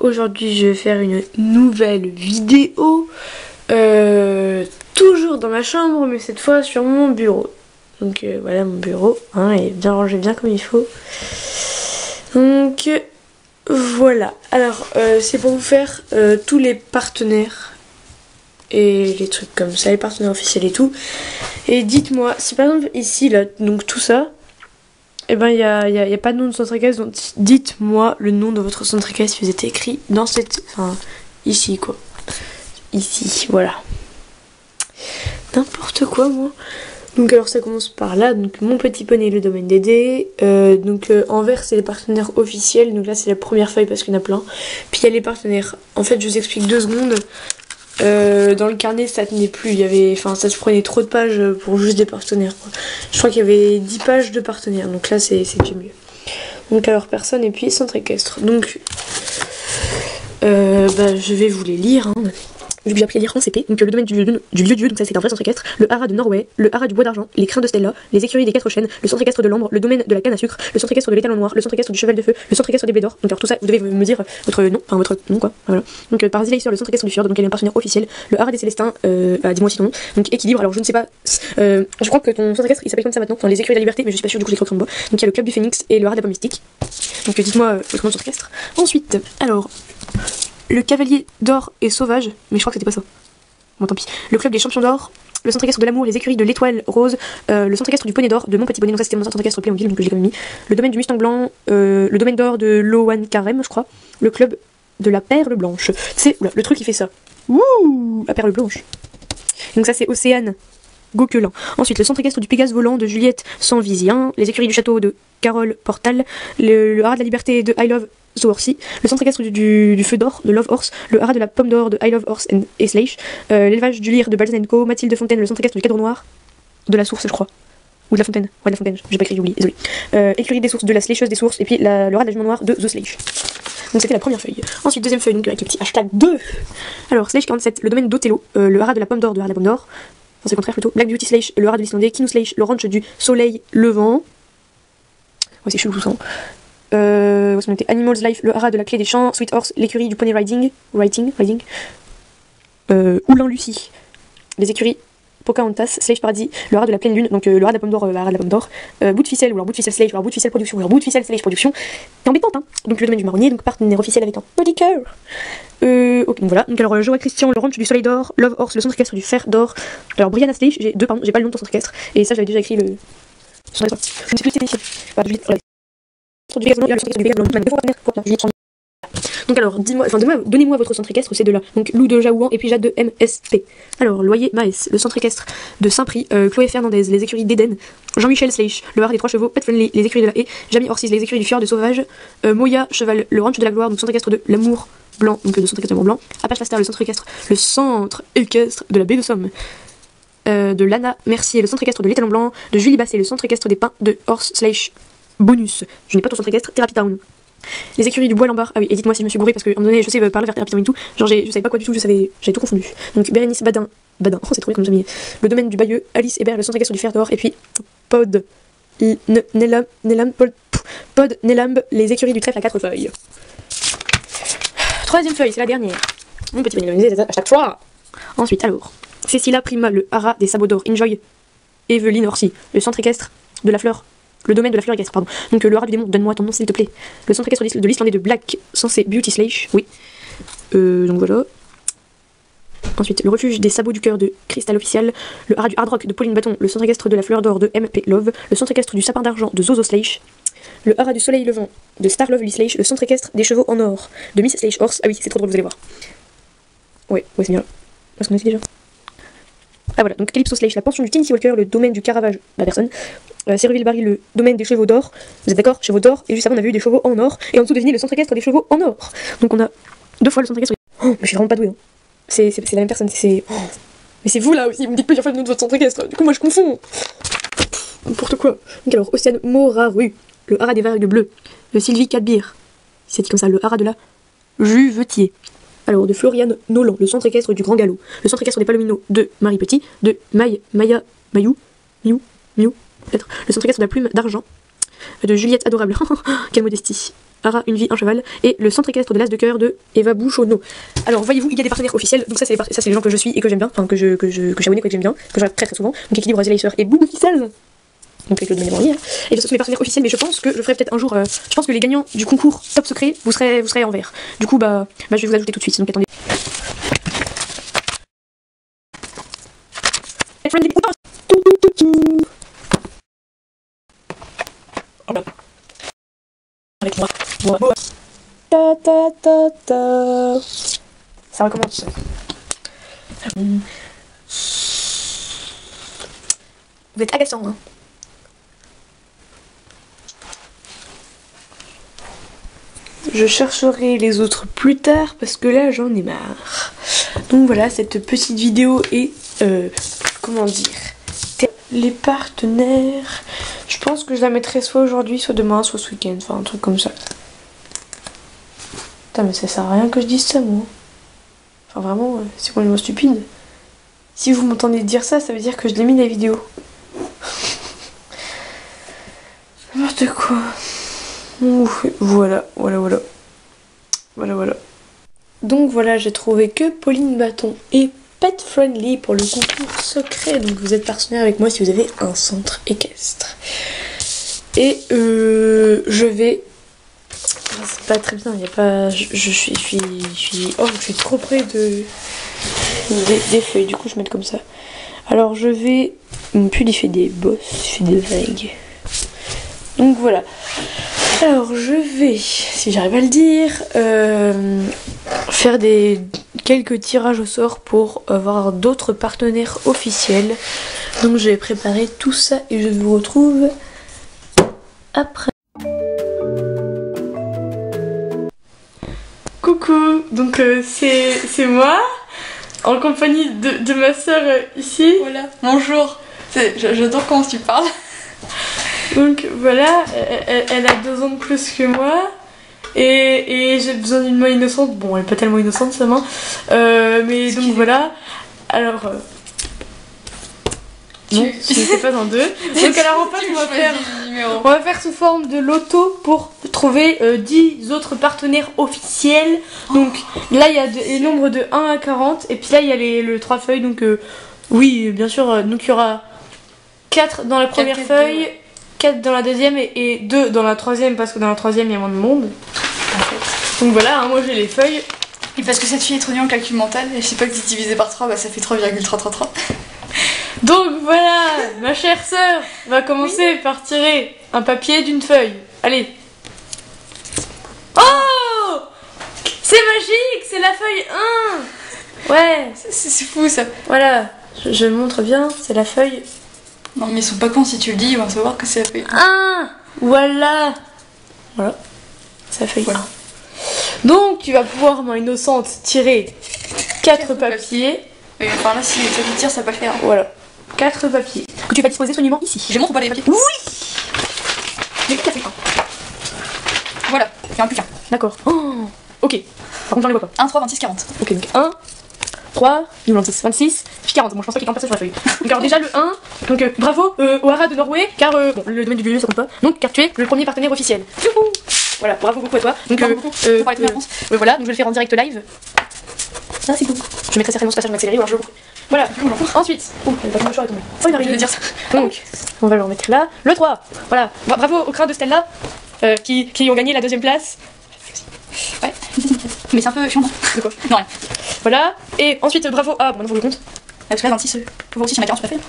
aujourd'hui je vais faire une nouvelle vidéo, toujours dans ma chambre, mais cette fois sur mon bureau. Donc voilà mon bureau, hein, il est bien rangé, bien comme il faut. Donc voilà, alors c'est pour vous faire tous les partenaires et les trucs comme ça, les partenaires officiels et tout. Et dites-moi, si par exemple ici, là, donc tout ça, et ben il y a pas de nom de centre équestre, donc dites-moi le nom de votre centre équestre si vous êtes écrit dans cette, enfin ici quoi, ici, voilà, n'importe quoi moi. Donc alors ça commence par là, donc mon petit poney, le domaine d'aider, donc en vert c'est les partenaires officiels, donc là c'est la première feuille parce qu'il y en a plein. Puis il y a les partenaires, en fait je vous explique 2 secondes. Dans le carnet ça tenait plus, il y avait, enfin ça se prenait trop de pages pour juste des partenaires quoi. Je crois qu'il y avait 10 pages de partenaires, donc là c'est déjà mieux. Donc alors personne et puis centre équestre. Donc je vais vous les lire, hein. J'ai appris à lire en CP, donc le domaine du vieux dieu, donc ça c'est un vrai centre équestre, le haras de Norway, le haras du bois d'argent, les crins de Stella, les écuries des 4 chênes, le centre équestre de l'ambre, le domaine de la canne à sucre, le centre équestre de l'étalon noir, le centre équestre du cheval de feu, le centre équestre des blés d'or. Donc alors tout ça, vous devez me dire votre nom, enfin votre nom quoi, voilà. Donc par Zileiser, le centre équestre du fjord, donc il y a un partenaire officiel, le haras des Célestins, dis-moi aussi ton nom, donc équilibre, alors je ne sais pas, je crois que ton centre équestre il s'appelle comme ça maintenant, enfin les écuries de la liberté, mais je suis pas sûre du coup j'ai trop en bas. Donc il y a le club du phénix et le haras de la pomme mystique. Donc dites-moi votre nom de centre équestre. Ensuite, alors, le cavalier d'or et sauvage, mais je crois que c'était pas ça. Bon tant pis. Le club des champions d'or, le centre équestre de l'amour, les écuries de l'étoile rose, le centre équestre du poney d'or, de mon petit poney, donc ça c'était mon centre équestre Playmobil, donc j'ai quand même mis. Le domaine du Mustang blanc, le domaine d'or de Loan Carême, je crois. Le club de la perle blanche. C'est le truc qui fait ça. Wouh, la perle blanche. Donc ça c'est Océane Gauquelin. Ensuite, le centre équestre du Pégase volant de Juliette Sanvisien, les écuries du château de Carole Portal, le haras de la liberté de I Love The Horsey, le centre équestre du feu d'or de Love Horse, le haras de la pomme d'or de I Love Horse et Slash, l'élevage du lyre de Balzen Co, Mathilde Fontaine, le centre équestre du cadre noir de la source, je crois. Ou de la fontaine. Ouais, de la fontaine. J'ai pas écrit, j'ai oublié, désolé. Écurie des sources de la slasheuse des sources, et puis le haras de la jument noire de The Slash. Donc c'était la première feuille. Ensuite, deuxième feuille, donc avec le petit hashtag 2. Alors, Slash 47, le domaine d'Othello, le haras de la pomme d'or de haras de la pomme d'or. Enfin, c'est le contraire plutôt. Black Beauty Slash, le haras de l'Islandais, Kinu Slash, le ranch du soleil levant. Ouais, c'est chelou tout ça. Où est-ce qu'on était? Animals Life, le haras de la clé des champs, Sweet Horse, l'écurie du poney riding. Oulin Lucie, les écuries Pocahontas, Slash Paradis, le haras de la pleine lune, donc le haras de la pomme d'or, haras de la pomme d'or, bout de ficelle, ou alors bout de ficelle Slash, ou alors bout de ficelle production, ou alors bout de ficelle Slash production. C'est embêtante, hein. Donc le domaine du marronnier, donc partenaire officiel avec un petit cœur. Ok, donc voilà. Donc alors Joa Christian, le ranch du soleil d'or, Love Horse, le centre équestre du fer d'or. Alors Brianna Slash, j'ai pas le nom de ton centre équestre, et ça j'avais déjà écrit le. Je ne sais plus c'est ici. Donc alors, donnez-moi votre centre équestre, ces deux-là. Donc Lou de Jaouan et puis Jade de MSP. Alors, Loyer Maes, le centre équestre de Saint-Prix, Chloé Fernandez, les écuries d'Éden, Jean-Michel Slash, le haras des 3 chevaux, Pet Friendly, les écuries de la haie, Jamie Orsis, les écuries du fjord de Sauvage, Moya Cheval, le ranch de la gloire, donc centre équestre de l'amour blanc, donc le centre équestre de Mont Blanc, Apache Master, le centre équestre de la baie de Somme. De Lana Mercier, le centre équestre de l'étalon blanc, de Julie Basset, le centre équestre des pins de Horse Slash Bonus. Je n'ai pas ton centre équestre, Therapy Town. Les écuries du bois Lambert. Ah oui, et dites-moi si je me suis bourrée parce qu'à un moment donné, je sais parler vers Therapy Town et tout. Genre, je savais pas quoi du tout, j'avais tout confondu. Donc, Bérénice Badin, oh c'est trop bien comme jamais. Le domaine du Bayeux, Alice Hébert, le centre équestre du fer d'or, et puis Pod Nelamb, les écuries du trèfle à 4 feuilles. Troisième feuille, c'est la dernière. Mon petit bonnet à chaque fois. Ensuite, alors, Cécilia Prima, le haras des sabots d'or, Enjoy, Evelyne Orsi, le centre équestre de la fleur. Le domaine de la fleur équestre, pardon. Donc le haras du démon, donne-moi ton nom s'il te plaît. Le centre équestre de l'Islandais de Black, censé Beauty Slash, oui. Donc voilà. Ensuite, le refuge des sabots du cœur de Crystal Official, le haras du Hard Rock de Pauline Bâton, le centre équestre de la fleur d'or de MP Love, le centre équestre du sapin d'argent de Zozo Slash, le haras du soleil levant de Star Lovely Slash, le centre équestre des chevaux en or de Miss Slash Horse. Ah oui, c'est trop drôle, vous allez voir. Ouais, c'est bien là. Parce qu'on a dit déjà. Ah voilà, donc Calypso Slash, la pension du Tennessee Walker, le domaine du Caravage, la personne. Cerville Barry, le domaine des chevaux d'or. Vous êtes d'accord? Chevaux d'or. Et juste avant, on avait eu des chevaux en or. Et en dessous, devinez le centre équestre des chevaux en or. Donc on a 2 fois le centre équestre. Oh, mais je suis vraiment pas douée. Hein. C'est la même personne. Oh. Mais c'est vous là aussi. Vous me dites plusieurs fois le nom de votre centre équestre. Du coup, moi je confonds. N'importe quoi. Donc alors, Océane Moraru, le haras des vagues bleues. Le Sylvie Cadbir. C'est dit comme ça, le haras de la Juvetier. Alors, de Floriane Nolan, le centre équestre du Grand Galop. Le centre équestre des Palominos de Marie Petit. De Miou, peut-être. Le centre équestre de la plume d'argent. de Juliette Adorable. Quelle modestie. Ara, une vie, un cheval. Et le centre équestre de l'As de cœur de Eva Bouchonneau. Alors voyez-vous, il y a des partenaires officiels. Donc ça c'est les gens que je suis et que j'aime bien. Enfin que je suis abonné, que j'aime bien. Que je regarde très souvent. Donc Équilibre, Zélaïseur et Boom Official. Donc avec le domaine en ligne. Et ce sont mes partenaires officiels. Mais je pense que je ferai peut-être un jour. Je pense que les gagnants du concours Top Secret, vous serez en vert. Du coup bah je vais vous ajouter tout de suite. Donc attendez. Avec moi. Ta ta ta ta. Ça recommence. Vous êtes agaçant, hein. Je chercherai les autres plus tard parce que là j'en ai marre. Donc voilà, cette petite vidéo est comment dire, les partenaires. Je pense que je la mettrai soit aujourd'hui, soit demain, soit ce week-end, enfin un truc comme ça. Putain mais ça sert à rien que je dise ça moi. Enfin vraiment, c'est complètement stupide. Si vous m'entendez dire ça, ça veut dire que je l'ai mis la vidéo. N'importe quoi. Ouf, voilà. Donc voilà, j'ai trouvé que Pauline Bâton et Pet Friendly pour le concours secret. Donc vous êtes partenaire avec moi si vous avez un centre équestre. Et je vais... C'est pas très bien, il n'y a pas... Je suis trop près des feuilles, du coup je vais mettre comme ça. Alors je vais... Puis il fait des bosses, il fait des vagues. Donc voilà. Alors je vais, si j'arrive à le dire, faire quelques tirages au sort pour avoir d'autres partenaires officiels. Donc je vais préparer tout ça et je vous retrouve après. Coucou, donc c'est moi, en compagnie de ma soeur ici. Voilà, bonjour, j'adore comment tu parles. Donc voilà, elle a 2 ans de plus que moi et j'ai besoin d'une main innocente. Bon, elle est pas tellement innocente sa main, mais donc voilà. Alors, non, ce n'était pas dans 2. Donc alors en fait on va faire sous forme de loto pour trouver 10 autres partenaires officiels. Donc là il y a les nombres de 1 à 40 et puis là il y a le 3 feuilles. Donc oui, bien sûr, donc il y aura 4 dans la première feuille. 4 dans la deuxième et 2 dans la troisième parce que dans la troisième il y a moins de monde en fait. Donc voilà, hein, moi j'ai les feuilles. Et parce que cette fille est trop nulle en calcul mental, et je sais pas que c'est divisé par 3, bah ça fait 3,333. Donc voilà, ma chère sœur va commencer par tirer un papier d'une feuille. Allez. Oh, c'est magique, c'est la feuille 1. Ouais, c'est fou ça. Voilà, je montre bien, c'est la feuille. Non mais ils sont pas cons, si tu le dis, ils vont savoir que c'est la feuille 1. Voilà. Voilà, c'est la feuille 1. Donc tu vas pouvoir, main innocente, tirer 4 papiers. Oui, enfin là si toi qui tires ça va pas le faire. Voilà, 4 papiers que tu vas disposer soigneusement ici. Je montre ou pas les papiers? Oui. J'ai 4 feuilles. Voilà, il y en a plus qu'un. D'accord. Oh. Ok, par contre j'en les vois pas. 1, 3, 26, 40. Ok, donc 1, 3, 26, puis 40. Bon, je pense pas qu'il y ait 40 personnes sur la feuille. Donc, alors, déjà le 1, donc bravo au Hara de Norway, car bon, le domaine du lieu ça compte pas. Donc, car tu es le premier partenaire officiel. Youhou. Voilà, bravo beaucoup à toi. Donc, voilà, donc je vais le faire en direct live. Ah, c'est beaucoup. Je mettrai certainement ce passage en accéléré ou alors je le coupe. Voilà, ensuite. Oh, le bâton de choix est tombé. Oh, il arrive de dire ça. Donc, on va le remettre là. Le 3, voilà. Bravo au crâne de Stella, qui ont gagné la 2ème place. Ouais, mais c'est un peu chiant. De quoi? Non, rien. Voilà, et ensuite bravo. Ah, bon, maintenant faut que je compte. Parce que là, 26, pour voir aussi si ma 40 sur la feuille.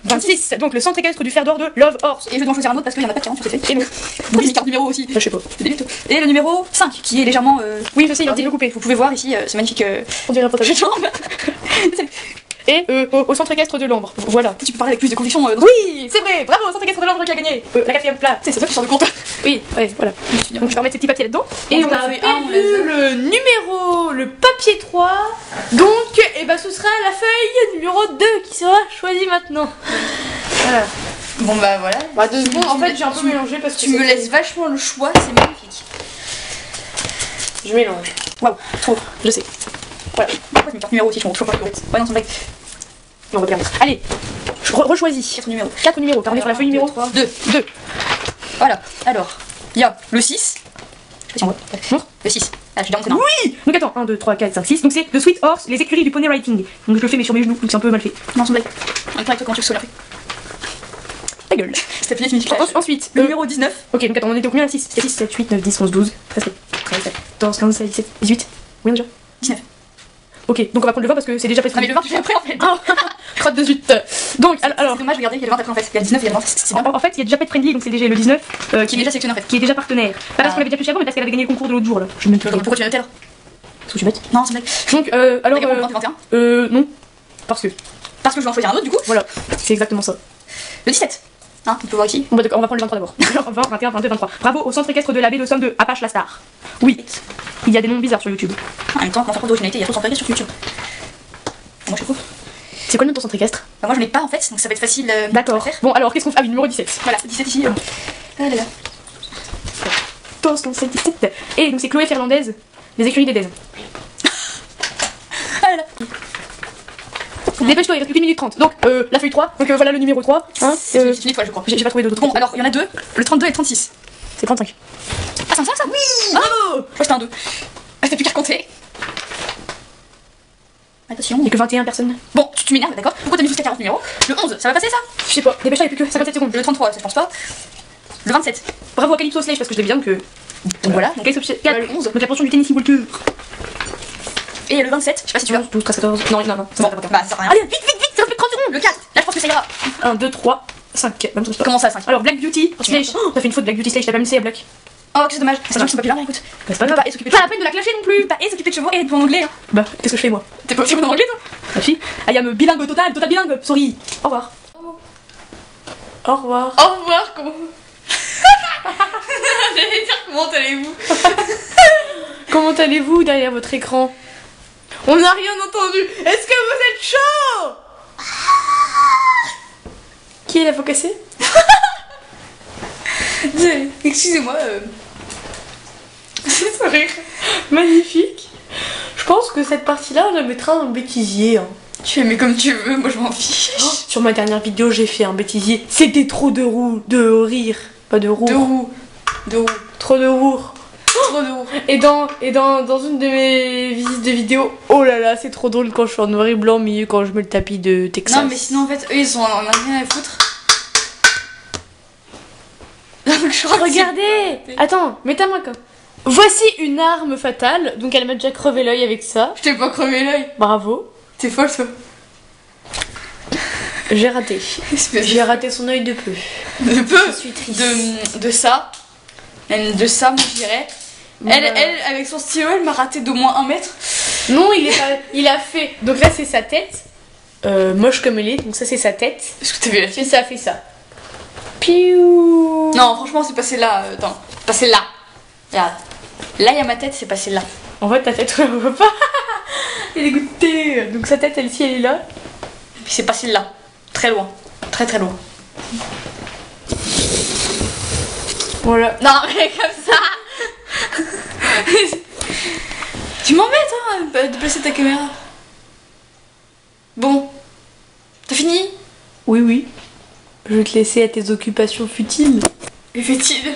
26, donc le centre équestre du fer d'or de Love Horse. Et je dois en choisir un autre parce qu'il y en a pas de 40 sur cette feuille. Et donc, les 40 numéros aussi. Je sais pas. Et le numéro 5, qui est légèrement. Oui, je sais, il est un petit peu coupé. Vous pouvez voir ici, c'est magnifique. On dirait un potage de jambe. Et au centre équestre de l'ombre. Voilà. Tu peux parler avec plus de conviction. Oui, c'est vrai. Bravo au centre équestre de l'ombre qui a gagné la 4ème place. C'est toi qui sors de compte. Oui, ouais, voilà. Donc je vais remettre ces petits papiers là-dedans. Et on a perdu le numéro, le papier 3. Donc, et bah ce sera la feuille numéro 2 qui sera choisie maintenant. Voilà. Bon bah voilà. Bah 2 secondes, en fait j'ai un peu mélangé parce que tu me laisses vachement le choix, c'est magnifique. Je mélange. Waouh, trop. Je sais. Voilà. Pourquoi tu me numéro aussi, je montre toujours pas. Ouais non, c'est vrai. Non, on va bien. Allez, Je rechoisis. 4 numéros. 4 numéros, car on est sur la feuille numéro 2. 2. Voilà, alors, il y a le 6. Je sais pas si on voit. Montre. Le 6. Ah, je suis dans Oui. Donc attends, 1, 2, 3, 4, 5, 6. Donc c'est le Sweet Horse, les écuries du Pony Writing. Donc je le fais mais sur mes genoux, donc c'est un peu mal fait. Non, c'est une blague. On est avec toi quand tu solaire. Ta gueule. C'était fini, fini. Ensuite, Le numéro 19. Ok, donc attends, on était au combien 6, 6, 7, 8, 9, 10, 11, 12, 13, 14, 15, 16, 17, 18. Combien déjà 19. Ok, donc on va prendre le 20 parce que c'est déjà presque. Ah, mais le 20, tu fais après en fait. Crotte de suite. Donc, alors. C'est dommage, regardez, il y a le 20 après en fait. Il y a le 19 et il y a le 20. C'est bien. En fait, il y a déjà Pet Friendly, donc c'est déjà le 19 Qui est déjà sélectionné en fait. qui est déjà partenaire. Pas parce qu'on l'avait déjà touché avant, mais parce qu'elle avait gagné le concours de l'autre jour là. Je me Donc, pourquoi tu l'as noté alors Parce que je suis bête. Non, c'est une blague. Donc, alors. T'as gagné le 21 Non. Parce que. Parce que je vais en choisir un autre du coup. Voilà, c'est exactement ça. Le 17. Hein, on peut voir ici. Bon, bah, d'accord, on va prendre le 23 d'abord. Alors, 20, 21, 22, 23. Bravo au centre équestre de la baie de Somme de Apache la Star. Oui, il y a des noms bizarres sur YouTube. En même temps, quand on fait d'originalité, il y a trop de sur YouTube. Moi je trouve. C'est quoi le nom de ton centre équestre? Bah, moi je l'ai pas en fait, donc ça va être facile D'accord. à faire. Bon, alors qu'est-ce qu'on fait? Ah oui, numéro 17. Voilà, 17 ici. Ah là là. Toast, on sait 17. Et donc c'est Chloé Fernandez, les écuries d'Eden. Ah là là. Dépêche-toi, il reste plus qu'une minute 30. Donc, la feuille 3. Donc voilà le numéro 3. Hein, C'est fini fois je crois. j'ai pas trouvé d'autres. Bon, alors il y en a deux, le 32 et le 36. C'est 35. Ah, c'est un 5 ça? Oui. Bravo. Moi j'étais un 2. Ah, c'était plus qu'à compter. Attention. Il y a que 21 personnes. Bon, tu m'énerves, d'accord? Pourquoi t'as mis jusqu'à 40 numéros? Le 11, ça va passer ça? Je sais pas, dépêche-toi, il y a plus que 57 secondes. Le 33, ça je pense pas. Le 27. Bravo à Calypso Slash parce que je l'ai bien que. Donc voilà. Donc Calypso Slash. Le 11. Donc la portion du tennis Walker. Et le 27, je sais pas si tu veux. 12, 13, 14. Non, non, non. Ça Bon, va pas. bah ça sert à rien. Allez, vite, vite, vite, ça fait 30 secondes. Le 4, là je pense que ça ira. 1, 2, 3, 5. Même chose. Comment ça, 5? Alors, Black Beauty Slash. Oh, t'as fait une faute, Black Beauty Slash, t'as pas mis C à Black. Oh, que c'est dommage. C'est pas plus là, écoute. Bah, c'est pas grave. Pas et s'occuper de Pas la peine de la clasher non plus. Pas et s'occuper de chevaux et de en anglais. Hein. Bah, qu'est-ce que je fais moi? T'es pas aussi bon en anglais toi? La fille I am bilingue total bilingue, sorry. Au revoir. Au revoir. Au revoir, comment? J'allais dire comment allez-vous? Comment allez-vous derrière votre écran? On n'a rien entendu. Est-ce que vous êtes chaud? Qui est la faux cassée? Excusez-moi. C'est vrai. Magnifique. Je pense que cette partie-là, on la mettra dans le bêtisier. Hein. Tu fais mais comme tu veux, moi je m'en fiche. Oh, sur ma dernière vidéo, j'ai fait un bêtisier. C'était trop de rire. Pas de roux. De roues. De roues. Trop de roux. Trop de roues. Et dans une de mes visites de vidéo, oh là là, c'est trop drôle quand je suis en noir et blanc, au milieu quand je mets le tapis de Texas. Non, mais sinon en fait, eux ils ont rien à foutre. Je crois que regardez. Attends, mets ta main comme. Voici une arme fatale. Donc elle m'a déjà crevé l'œil avec ça. je t'ai pas crevé l'œil. Bravo. T'es folle toi. J'ai raté. Espèce J'ai raté son œil de peu. de peu. Je suis triste. De ça. Même de ça, moi je dirais. Elle, avec son stylo, elle m'a raté d'au moins 1 mètre. Non, il a fait. Donc là, c'est sa tête. Moche comme elle est. Donc ça, c'est sa tête. Est-ce que t'as vu la Fait ça, fait ça. Piou. Non, franchement, c'est passé là. Attends, c'est passé là. Regarde. Là, il y a ma tête, c'est passé là. En fait, ta tête, on la voit pas. Elle est dégoûtée. Donc sa tête, elle-ci, elle est là. Et puis c'est passé là. Très loin. Très très loin. Voilà. Non, mais comme ça. Tu m'embêtes, hein, de placer ta caméra. Bon. T'as fini? Oui, oui. Je vais te laisser à tes occupations futiles. Et fait-il